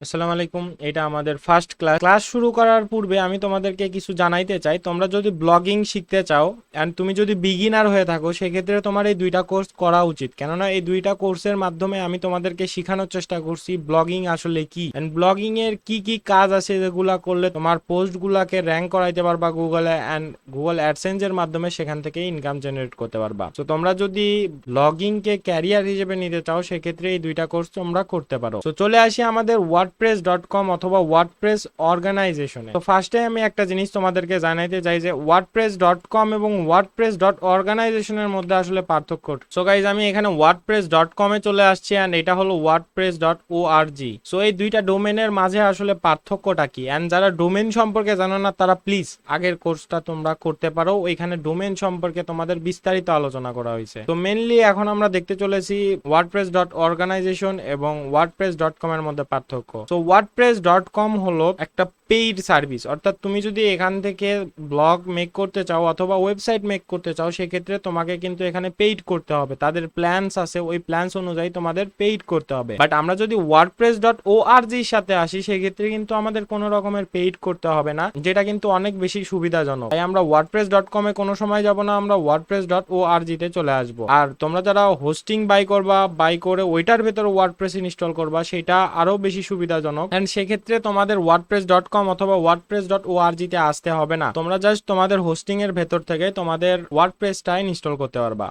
আসসালামু আলাইকুম। এটা আমাদের ফার্স্ট ক্লাস শুরু করার পূর্বে আমি তোমাদেরকে কিছু জানাইতে চাই। তোমরা যদি ব্লগিং শিখতে চাও এন্ড তুমি যদি বিগিনার হয়ে থাকো, সেক্ষেত্রে তোমার এই দুইটা কোর্স করা উচিত। কেননা এই দুইটা কোর্সের মাধ্যমে আমি তোমাদেরকে শেখানোর চেষ্টা করছি ব্লগিং আসলে কি এন্ড ব্লগিং এর কি কি কাজ আছে যেগুলা করলে তোমার পোস্ট গুলাকে র্যাঙ্ক করাইতে পারবা গুগলে এন্ড গুগল অ্যাডসেন্স এর মাধ্যমে সেখান থেকে ইনকাম জেনারেট করতে পারবা। তো তোমরা যদি ব্লগিং কে ক্যারিয়ার হিসেবে নিতে চাও, সেক্ষেত্রে এই দুইটা কোর্স তোমরা করতে পারো। তো চলে আসি আমাদের wordpress.com অথবা ওয়ার্ডপ্রেস অর্গানাইজেশনে। তো ফার্স্টে আমি একটা জিনিস তোমাদেরকে জানাইতে চাই যে wordpress.com এবং wordpress.organizationের মধ্যে আসলে পার্থক্য। সো গাইজ, আমি এখানে wordpress.com এ চলে আসছি এন্ড এটা হলো wordpress.org। সো এই দুইটা ডোমেনের মাঝে আসলে পার্থক্যটা কি, এন্ড যারা ডোমেন সম্পর্কে জানো না তারা প্লিজ আগের কোর্সটা তোমরা করতে পারো। ওইখানে ডোমেন সম্পর্কে তোমাদের বিস্তারিত আলোচনা করা হয়েছে। তো মেনলি এখন আমরা দেখতে চলেছি wordpress.organization এবং wordpress.com এর মধ্যে পার্থক্য। তো wordpress.com হলো একটা পেইড সার্ভিস, অর্থাৎ তুমি যদি এখান থেকে ব্লগ মেক করতে চাও অথবা ওয়েবসাইট মেক করতে চাও, সেক্ষেত্রে তোমাকে কিন্তু এখানে পেইড করতে হবে। তাদের প্ল্যানস আছে, ওই প্ল্যানস অনুযায়ী তোমাদের পেইড করতে হবে। বাট আমরা যদি wordpress.org এর সাথে আসি, সেক্ষেত্রে কিন্তু আমাদের কোনো রকমের পেইড করতে হবে না, যেটা কিন্তু অনেক বেশি সুবিধাজনক। তাই আমরা wordpress.com এ কোনো সময় যাব না, আমরা wordpress.org তে চলে আসবো। আর তোমরা যারা হোস্টিং বাই করবা, বাই করে ওইটার ভেতরে ওয়ার্ডপ্রেস ইনস্টল করবা, সেটা আরো বেশি সুবিধাজনক। এন্ড সেক্ষেত্রে তোমাদের wordpress.com অথবা wordpress.org তে আসতে হবে না, তোমরা জাস্ট তোমাদের হোস্টিং এর ভেতর থেকে তোমাদের ওয়ার্ডপ্রেসটা ইনস্টল করতে পারবা।